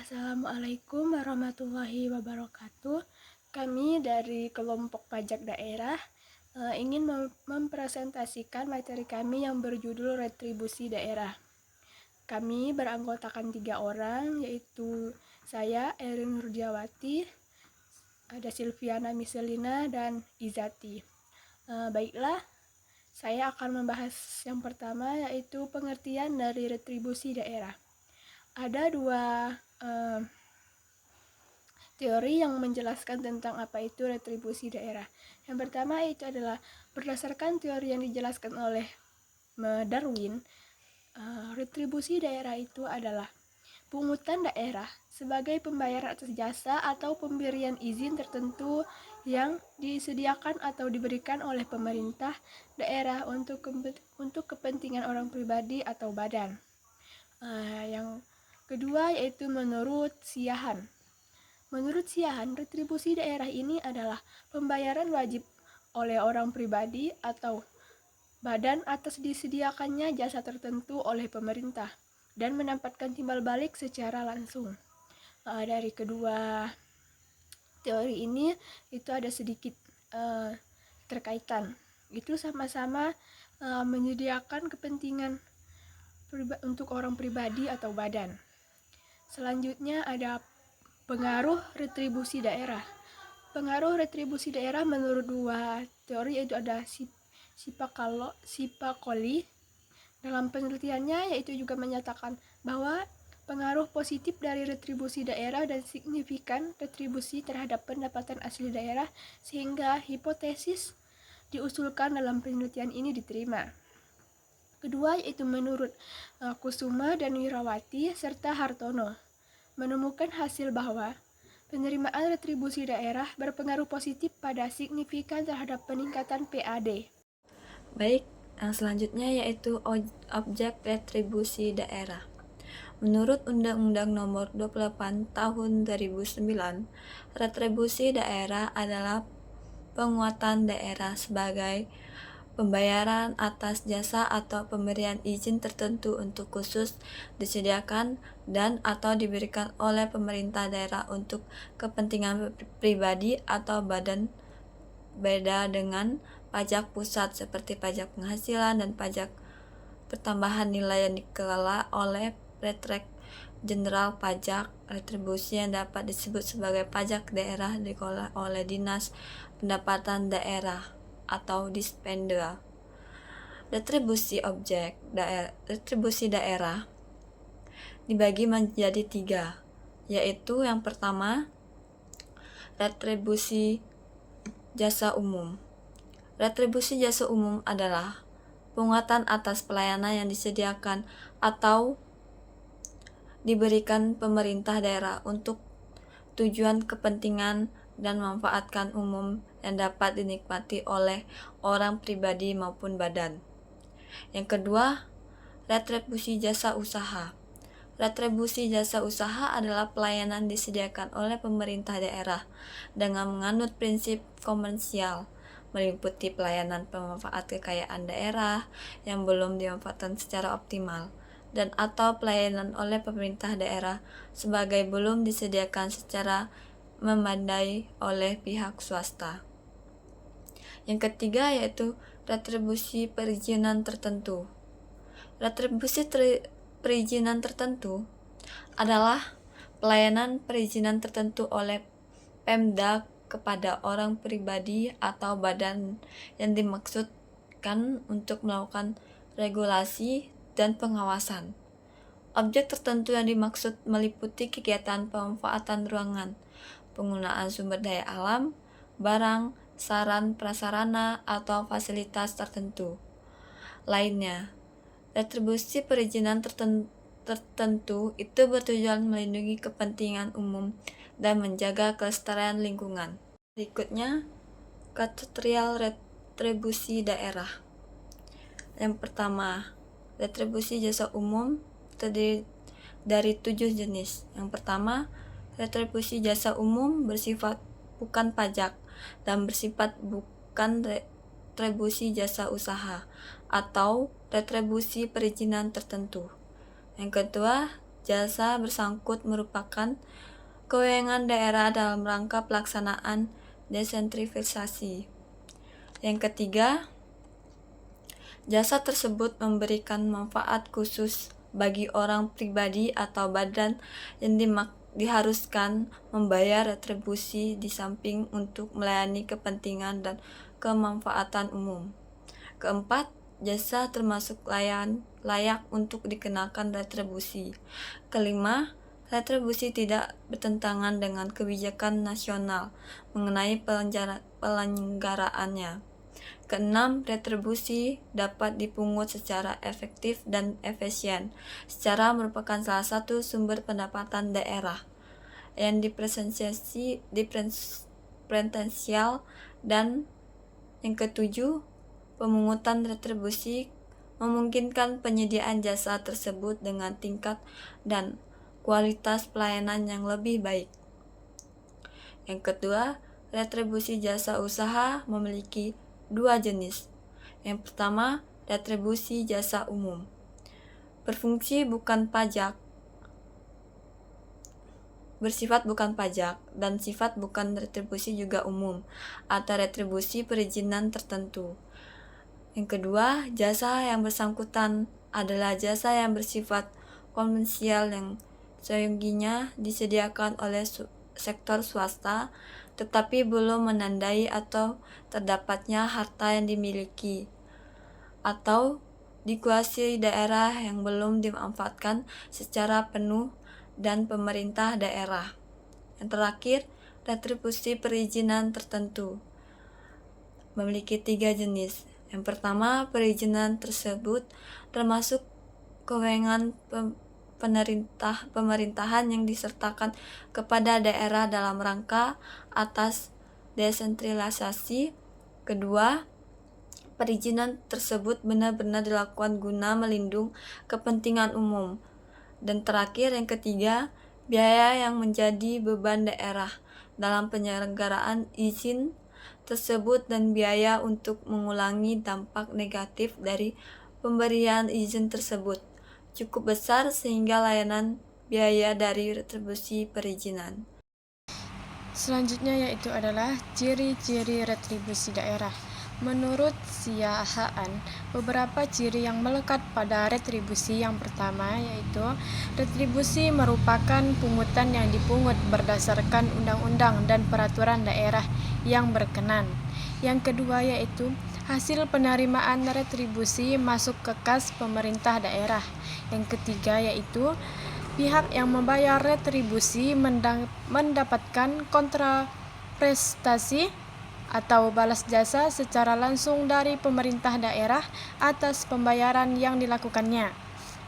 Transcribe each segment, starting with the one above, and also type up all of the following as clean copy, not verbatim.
Assalamualaikum warahmatullahi wabarakatuh. Kami dari kelompok pajak daerah ingin mempresentasikan materi kami yang berjudul retribusi daerah. Kami beranggotakan 3 orang, yaitu saya, Erin Nurjawati, ada Silviana Miselina, dan Izati. Baiklah, saya akan membahas yang pertama, yaitu pengertian dari retribusi daerah. Ada dua teori yang menjelaskan tentang apa itu retribusi daerah. Yang pertama itu adalah berdasarkan teori yang dijelaskan oleh Darwin, retribusi daerah itu adalah pungutan daerah sebagai pembayaran atas jasa atau pemberian izin tertentu yang disediakan atau diberikan oleh pemerintah daerah untuk kepentingan orang pribadi atau badan. Yang kedua yaitu menurut Siahan. Menurut Siahan, retribusi daerah ini adalah pembayaran wajib oleh orang pribadi atau badan atas disediakannya jasa tertentu oleh pemerintah dan mendapatkan timbal balik secara langsung. Dari kedua teori ini itu ada sedikit terkaitan. Itu sama-sama menyediakan kepentingan untuk orang pribadi atau badan. Selanjutnya ada pengaruh retribusi daerah. Pengaruh retribusi daerah menurut dua teori yaitu ada Sipakoli. Dalam penelitiannya yaitu juga menyatakan bahwa pengaruh positif dari retribusi daerah dan signifikan retribusi terhadap pendapatan asli daerah sehingga hipotesis diusulkan dalam penelitian ini diterima. Kedua yaitu menurut Kusuma dan Wirawati serta Hartono menemukan hasil bahwa penerimaan retribusi daerah berpengaruh positif pada signifikan terhadap peningkatan PAD. Baik, yang selanjutnya yaitu objek retribusi daerah. Menurut Undang-Undang Nomor 28 Tahun 2009, retribusi daerah adalah penguatan daerah sebagai pembayaran atas jasa atau pemberian izin tertentu untuk khusus disediakan dan atau diberikan oleh pemerintah daerah untuk kepentingan pribadi atau badan, beda dengan pajak pusat seperti pajak penghasilan dan pajak pertambahan nilai yang dikelola oleh Direktorat Jenderal Pajak. Retribusi yang dapat disebut sebagai pajak daerah dikelola oleh Dinas Pendapatan Daerah atau Dispendra. Retribusi daerah dibagi menjadi 3, yaitu yang pertama retribusi jasa umum. Retribusi jasa umum adalah penguatan atas pelayanan yang disediakan atau diberikan pemerintah daerah untuk tujuan kepentingan dan memanfaatkan umum yang dapat dinikmati oleh orang pribadi maupun badan. Yang kedua, retribusi jasa usaha. Retribusi jasa usaha adalah pelayanan disediakan oleh pemerintah daerah dengan menganut prinsip komersial, meliputi pelayanan pemanfaat kekayaan daerah yang belum dimanfaatkan secara optimal, dan atau pelayanan oleh pemerintah daerah sebagai belum disediakan secara memadai oleh pihak swasta. Yang ketiga yaitu retribusi perizinan tertentu. Retribusi perizinan tertentu adalah pelayanan perizinan tertentu oleh Pemda kepada orang pribadi atau badan yang dimaksudkan untuk melakukan regulasi dan pengawasan. Objek tertentu yang dimaksud meliputi kegiatan pemanfaatan ruangan, penggunaan sumber daya alam, barang, sarana prasarana, atau fasilitas tertentu lainnya. Retribusi perizinan tertentu itu bertujuan melindungi kepentingan umum dan menjaga kelestarian lingkungan. Berikutnya, kategori retribusi daerah. Yang pertama, retribusi jasa umum terdiri dari 7 jenis. Yang pertama, retribusi jasa umum bersifat bukan pajak dan bersifat bukan retribusi jasa usaha atau retribusi perizinan tertentu. Yang kedua, jasa bersangkut merupakan kewenangan daerah dalam rangka pelaksanaan desentralisasi. Yang ketiga, jasa tersebut memberikan manfaat khusus bagi orang pribadi atau badan yang diharuskan membayar retribusi di samping untuk melayani kepentingan dan kemanfaatan umum. Keempat, jasa termasuk layak untuk dikenakan retribusi. Kelima, retribusi tidak bertentangan dengan kebijakan nasional mengenai pelenggaraannya. Keenam, retribusi dapat dipungut secara efektif dan efisien, secara merupakan salah satu sumber pendapatan daerah yang diferensial. Dan yang ketujuh, pemungutan retribusi memungkinkan penyediaan jasa tersebut dengan tingkat dan kualitas pelayanan yang lebih baik. Yang kedua, retribusi jasa usaha memiliki dua jenis. Yang pertama, retribusi jasa umum. Bersifat bukan pajak dan sifat bukan retribusi juga umum atau retribusi perizinan tertentu. Yang kedua, jasa yang bersangkutan adalah jasa yang bersifat komersial yang sesungguhnya disediakan oleh sektor swasta tetapi belum menandai atau terdapatnya harta yang dimiliki atau dikuasai daerah yang belum dimanfaatkan secara penuh dan pemerintah daerah. Yang terakhir, retribusi perizinan tertentu memiliki 3 jenis. Yang pertama, perizinan tersebut termasuk kewenangan pemerintahan yang disertakan kepada daerah dalam rangka atas desentralisasi. Kedua, perizinan tersebut benar-benar dilakukan guna melindungi kepentingan umum. Dan terakhir, yang ketiga, biaya yang menjadi beban daerah dalam penyelenggaraan izin tersebut dan biaya untuk mengulangi dampak negatif dari pemberian izin tersebut cukup besar sehingga layanan biaya dari retribusi perizinan. Selanjutnya yaitu adalah ciri-ciri retribusi daerah. Menurut Sia Haan, beberapa ciri yang melekat pada retribusi yang pertama yaitu retribusi merupakan pungutan yang dipungut berdasarkan undang-undang dan peraturan daerah yang berkenan. Yang kedua yaitu hasil penerimaan retribusi masuk ke kas pemerintah daerah. Yang ketiga yaitu pihak yang membayar retribusi mendapatkan kontraprestasi atau balas jasa secara langsung dari pemerintah daerah atas pembayaran yang dilakukannya.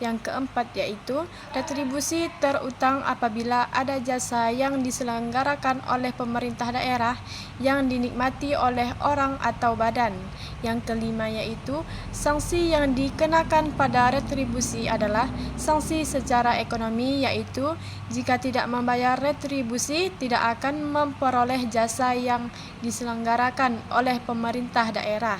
Yang keempat yaitu retribusi terutang apabila ada jasa yang diselenggarakan oleh pemerintah daerah yang dinikmati oleh orang atau badan. Yang kelima yaitu sanksi yang dikenakan pada retribusi adalah sanksi secara ekonomi, yaitu jika tidak membayar retribusi tidak akan memperoleh jasa yang diselenggarakan oleh pemerintah daerah.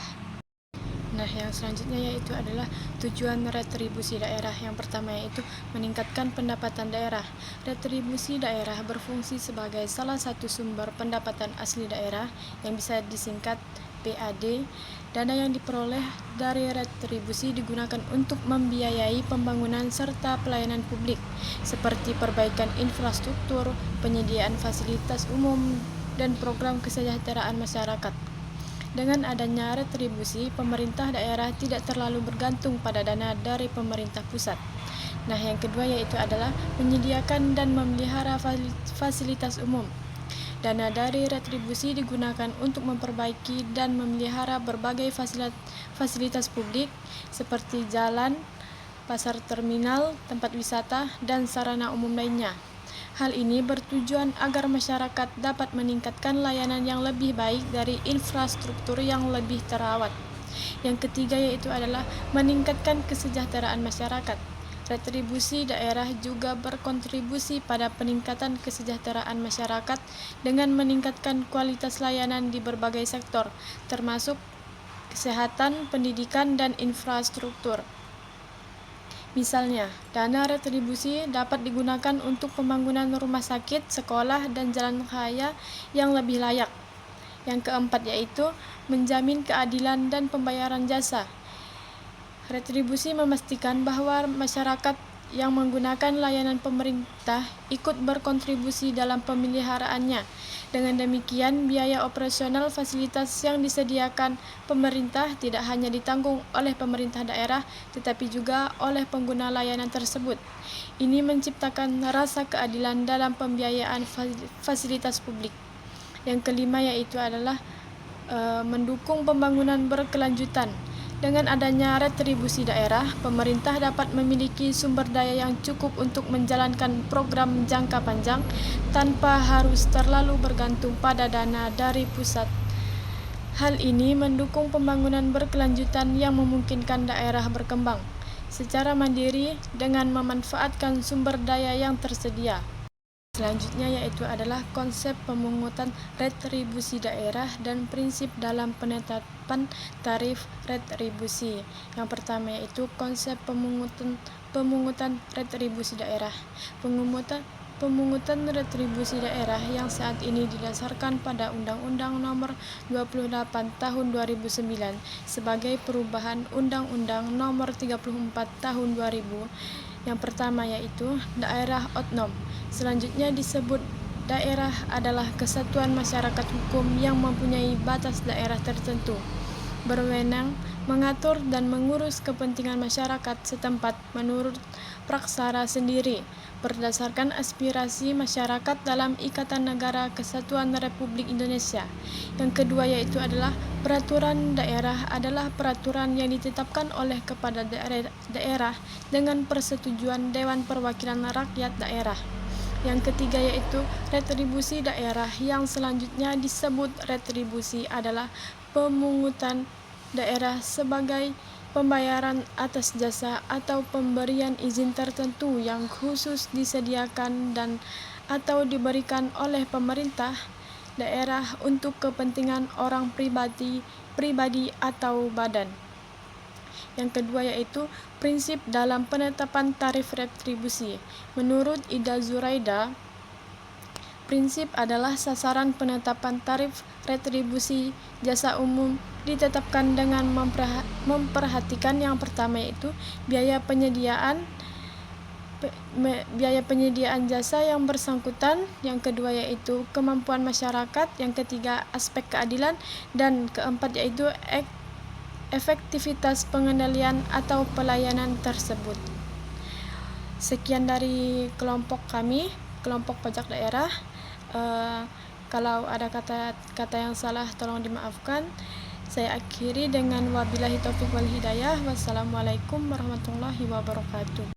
Nah, yang selanjutnya yaitu adalah tujuan retribusi daerah. Yang pertama yaitu meningkatkan pendapatan daerah. Retribusi daerah berfungsi sebagai salah satu sumber pendapatan asli daerah yang bisa disingkat PAD. Dana yang diperoleh dari retribusi digunakan untuk membiayai pembangunan serta pelayanan publik seperti perbaikan infrastruktur, penyediaan fasilitas umum, dan program kesejahteraan masyarakat. Dengan adanya retribusi, pemerintah daerah tidak terlalu bergantung pada dana dari pemerintah pusat. Nah, yang kedua yaitu adalah menyediakan dan memelihara fasilitas umum. Dana dari retribusi digunakan untuk memperbaiki dan memelihara berbagai fasilitas publik seperti jalan, pasar, terminal, tempat wisata, dan sarana umum lainnya. Hal ini bertujuan agar masyarakat dapat meningkatkan layanan yang lebih baik dari infrastruktur yang lebih terawat. Yang ketiga yaitu adalah meningkatkan kesejahteraan masyarakat. Retribusi daerah juga berkontribusi pada peningkatan kesejahteraan masyarakat dengan meningkatkan kualitas layanan di berbagai sektor, termasuk kesehatan, pendidikan, dan infrastruktur. Misalnya, dana retribusi dapat digunakan untuk pembangunan rumah sakit, sekolah, dan jalan raya yang lebih layak. Yang keempat yaitu menjamin keadilan dan pembayaran jasa. Retribusi memastikan bahwa masyarakat yang menggunakan layanan pemerintah ikut berkontribusi dalam pemeliharaannya. Dengan demikian, biaya operasional fasilitas yang disediakan pemerintah tidak hanya ditanggung oleh pemerintah daerah, tetapi juga oleh pengguna layanan tersebut. Ini menciptakan rasa keadilan dalam pembiayaan fasilitas publik. Yang kelima yaitu adalah mendukung pembangunan berkelanjutan. Dengan adanya retribusi daerah, pemerintah dapat memiliki sumber daya yang cukup untuk menjalankan program jangka panjang tanpa harus terlalu bergantung pada dana dari pusat. Hal ini mendukung pembangunan berkelanjutan yang memungkinkan daerah berkembang secara mandiri dengan memanfaatkan sumber daya yang tersedia. Selanjutnya yaitu adalah konsep pemungutan retribusi daerah dan prinsip dalam penetapan tarif retribusi. Yang pertama yaitu konsep pemungutan retribusi daerah. Pemungutan retribusi daerah yang saat ini didasarkan pada Undang-Undang Nomor 28 Tahun 2009 sebagai perubahan Undang-Undang Nomor 34 Tahun 2000. Yang pertama yaitu daerah otonom. Selanjutnya disebut daerah adalah kesatuan masyarakat hukum yang mempunyai batas daerah tertentu, berwenang mengatur dan mengurus kepentingan masyarakat setempat menurut praksara sendiri, berdasarkan aspirasi masyarakat dalam Ikatan Negara Kesatuan Republik Indonesia. Yang kedua yaitu adalah peraturan daerah adalah peraturan yang ditetapkan oleh kepala daerah dengan persetujuan Dewan Perwakilan Rakyat Daerah. Yang ketiga yaitu retribusi daerah. Yang selanjutnya disebut retribusi adalah pemungutan daerah sebagai pembayaran atas jasa atau pemberian izin tertentu yang khusus disediakan dan atau diberikan oleh pemerintah daerah untuk kepentingan orang pribadi atau badan. Yang kedua yaitu prinsip dalam penetapan tarif retribusi. Menurut Ida Zuraida, prinsip adalah sasaran penetapan tarif retribusi jasa umum ditetapkan dengan memperhatikan yang pertama yaitu biaya penyediaan jasa yang bersangkutan, yang kedua yaitu kemampuan masyarakat, yang ketiga aspek keadilan, dan keempat yaitu efektivitas pengendalian atau pelayanan tersebut. Sekian dari kelompok kami, kelompok pajak daerah. Kalau ada kata yang salah tolong dimaafkan. Saya akhiri dengan wabillahi taufiq wal hidayah. Wassalamualaikum warahmatullahi wabarakatuh.